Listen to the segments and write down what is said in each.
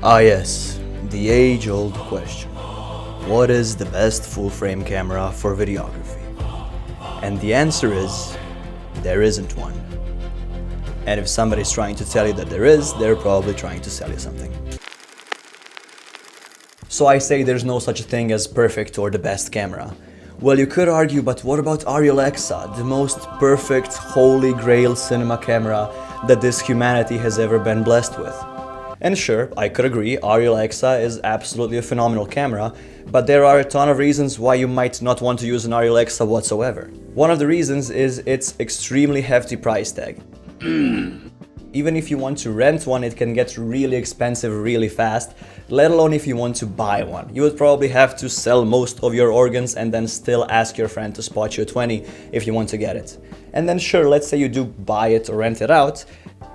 Ah yes, the age-old question. What is the best full-frame camera for videography? And the answer is, there isn't one. And if somebody's trying to tell you that there is, they're probably trying to sell you something. So I say there's no such a thing as perfect or the best camera. Well, you could argue, but what about Alexa, the most perfect, holy grail cinema camera that this humanity has ever been blessed with? And sure, I could agree, Alexa is absolutely a phenomenal camera, but there are a ton of reasons why you might not want to use an Alexa whatsoever. One of the reasons is its extremely hefty price tag. Even if you want to rent one, it can get really expensive really fast, let alone if you want to buy one. You would probably have to sell most of your organs and then still ask your friend to spot you a 20 if you want to get it. And then sure, let's say you do buy it or rent it out,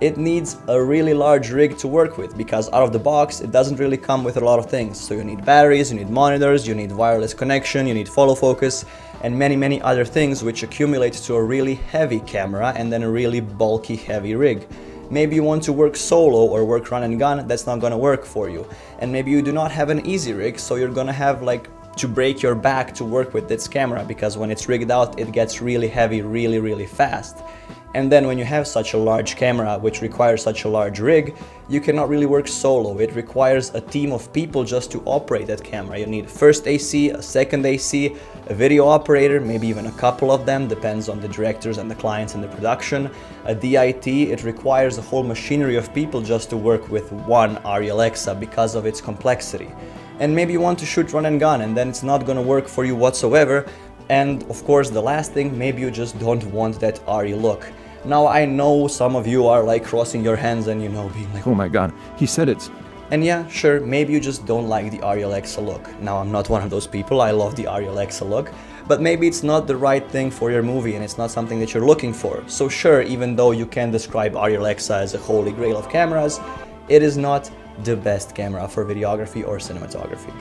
it needs a really large rig to work with because out of the box it doesn't really come with a lot of things. So you need batteries, you need monitors, you need wireless connection, you need follow focus, and many other things which accumulate to a really heavy camera and then a really bulky heavy rig. Maybe you want to work solo or work run and gun, that's not gonna work for you. And maybe you do not have an easy rig, so you're gonna have to break your back to work with this camera because when it's rigged out it gets really heavy really fast. And then when you have such a large camera which requires such a large rig, you cannot really work solo. It requires a team of people just to operate that camera. You need first AC, a second AC, a video operator, maybe even a couple of them, depends on the directors and the clients and the production, a DIT. It requires a whole machinery of people just to work with one Alexa because of its complexity. And maybe you want to shoot run and gun and then it's not gonna work for you whatsoever. And of course the last thing, maybe you just don't want that ARRI look. Now I know some of you are crossing your hands and being like, oh my god, he said it. And yeah, sure, maybe you just don't like the Alexa look. Now I'm not one of those people, I love the Alexa look, but maybe it's not the right thing for your movie and it's not something that you're looking for. So sure, even though you can describe Alexa as a holy grail of cameras, it is not the best camera for videography or cinematography.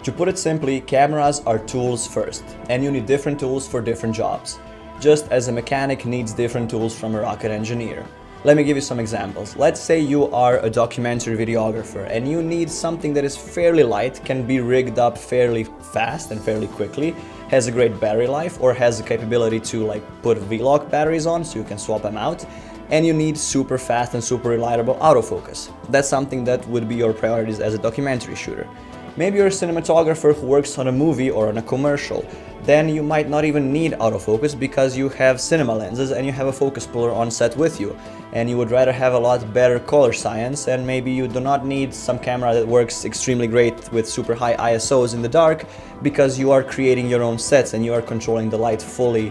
To put it simply, cameras are tools first, and you need different tools for different jobs. Just as a mechanic needs different tools from a rocket engineer. Let me give you some examples. Let's say you are a documentary videographer and you need something that is fairly light, can be rigged up fairly fast and fairly quickly, has a great battery life or has the capability to put V-lock batteries on so you can swap them out, and you need super fast and super reliable autofocus. That's something that would be your priorities as a documentary shooter. Maybe you're a cinematographer who works on a movie or on a commercial. Then you might not even need autofocus because you have cinema lenses and you have a focus puller on set with you. And you would rather have a lot better color science, and maybe you do not need some camera that works extremely great with super high ISOs in the dark because you are creating your own sets and you are controlling the light fully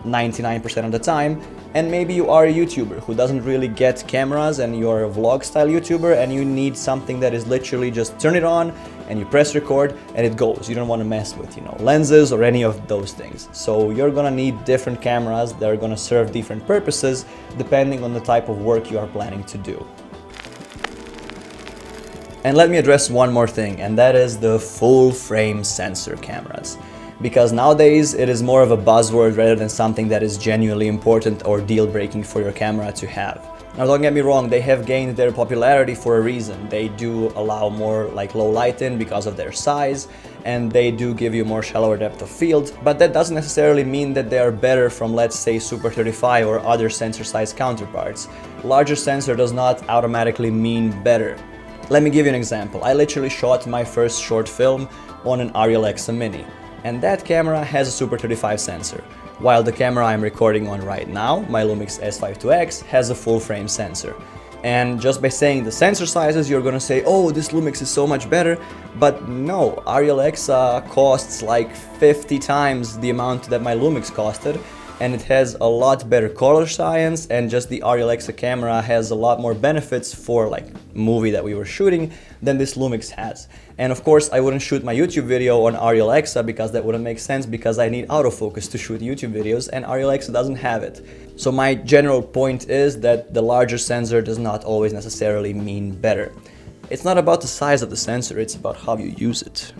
99% of the time. And maybe you are a YouTuber who doesn't really get cameras and you're a vlog style YouTuber and you need something that is literally just turn it on and you press record and it goes. You don't want to mess with lenses or any of those things. So you're gonna need different cameras that are gonna serve different purposes depending on the type of work you are planning to do. And let me address one more thing, and that is the full frame sensor cameras. Because nowadays it is more of a buzzword rather than something that is genuinely important or deal-breaking for your camera to have. Now don't get me wrong, they have gained their popularity for a reason. They do allow more low light in because of their size, and they do give you more shallower depth of field, but that doesn't necessarily mean that they are better from, let's say, Super 35 or other sensor size counterparts. Larger sensor does not automatically mean better. Let me give you an example. I literally shot my first short film on an Alexa Mini. And that camera has a Super 35 sensor, while the camera I'm recording on right now, my Lumix S52X, has a full frame sensor. And just by saying the sensor sizes, you're gonna say, oh, this Lumix is so much better, but no, Alexa costs 50 times the amount that my Lumix costed, and it has a lot better color science, and just the Alexa camera has a lot more benefits for movie that we were shooting than this Lumix has. And of course I wouldn't shoot my YouTube video on Alexa because that wouldn't make sense because I need autofocus to shoot YouTube videos and Alexa doesn't have it. So my general point is that the larger sensor does not always necessarily mean better. It's not about the size of the sensor, it's about how you use it.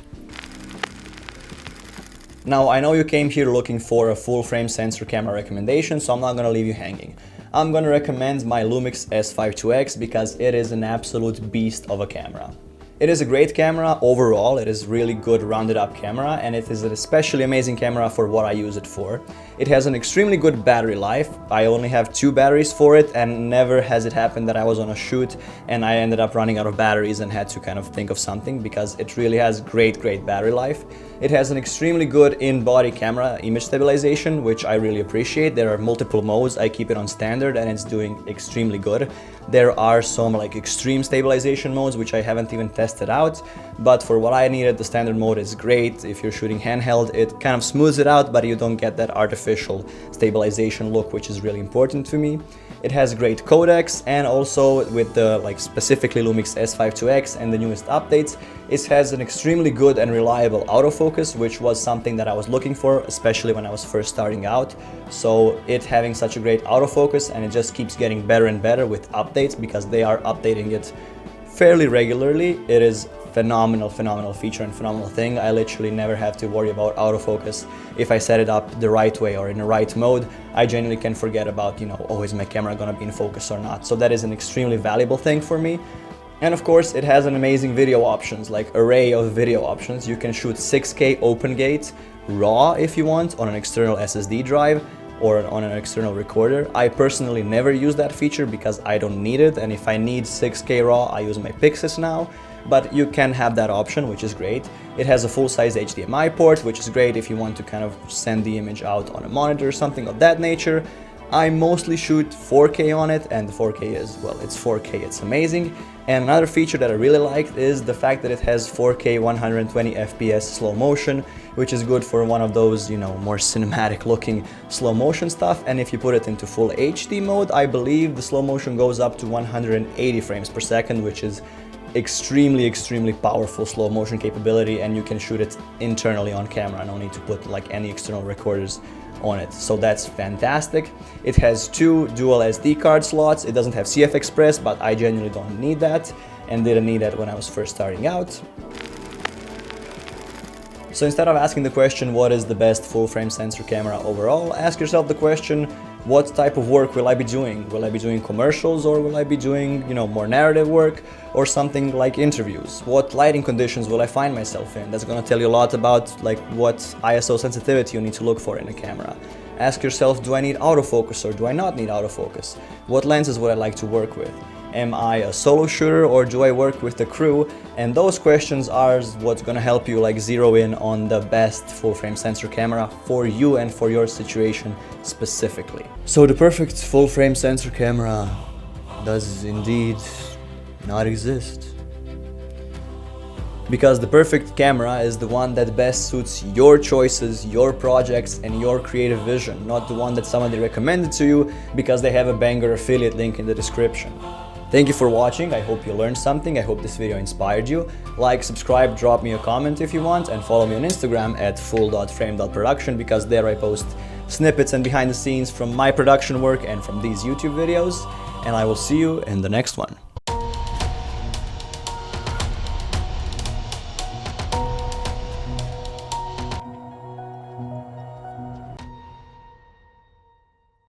Now, I know you came here looking for a full-frame sensor camera recommendation, so I'm not gonna leave you hanging. I'm gonna recommend my Lumix S5 IIX because it is an absolute beast of a camera. It is a great camera overall, it is really good rounded up camera, and it is an especially amazing camera for what I use it for. It has an extremely good battery life. I only have 2 batteries for it, and never has it happened that I was on a shoot and I ended up running out of batteries and had to kind of think of something, because it really has great battery life. It has an extremely good in-body camera image stabilization, which I really appreciate. There are multiple modes. I keep it on standard and it's doing extremely good. There are some like extreme stabilization modes which I haven't even tested out, but for what I needed, the standard mode is great. If you're shooting handheld, it kind of smooths it out, but you don't get that artificial stabilization look, which is really important to me. It has great codecs, and also with the specifically Lumix S5 IIX and the newest updates, it has an extremely good and reliable autofocus, which was something that I was looking for, especially when I was first starting out. So it having such a great autofocus, and it just keeps getting better and better with updates because they are updating it fairly regularly. It is phenomenal feature and phenomenal thing. I literally never have to worry about autofocus. If I set it up the right way or in the right mode, I genuinely can forget about, oh, is my camera gonna be in focus or not. So that is an extremely valuable thing for me. And of course, it has an amazing video options, like array of video options. You can shoot 6K open gate RAW if you want on an external SSD drive or on an external recorder. I personally never use that feature because I don't need it, and if I need 6K RAW, I use my Pixis now. But you can have that option, which is great. It has a full-size HDMI port, which is great if you want to kind of send the image out on a monitor or something of that nature. I mostly shoot 4K on it, and 4K is, well, it's 4K, it's amazing. And another feature that I really liked is the fact that it has 4K 120 FPS slow motion, which is good for one of those, more cinematic looking slow motion stuff. And if you put it into full HD mode, I believe the slow motion goes up to 180 frames per second, which is extremely powerful slow motion capability, and you can shoot it internally on camera. No need to put any external recorders on it. So that's fantastic. It has 2 dual SD card slots. It doesn't have CF Express, but I genuinely don't need that and didn't need that when I was first starting out. So instead of asking the question, what is the best full frame sensor camera overall, ask yourself the question, what type of work will I be doing? Will I be doing commercials, or will I be doing, more narrative work or something like interviews? What lighting conditions will I find myself in? That's going to tell you a lot about what ISO sensitivity you need to look for in a camera. Ask yourself, do I need autofocus or do I not need autofocus? What lenses would I like to work with? Am I a solo shooter or do I work with the crew? And those questions are what's gonna help you zero in on the best full frame sensor camera for you and for your situation specifically. So the perfect full frame sensor camera does indeed not exist. Because the perfect camera is the one that best suits your choices, your projects, and your creative vision, not the one that somebody recommended to you because they have a banger affiliate link in the description. Thank you for watching. I hope you learned something. I hope this video inspired you. Like, subscribe, drop me a comment if you want, and follow me on Instagram at full.frame.production, because there I post snippets and behind the scenes from my production work and from these YouTube videos. And I will see you in the next one.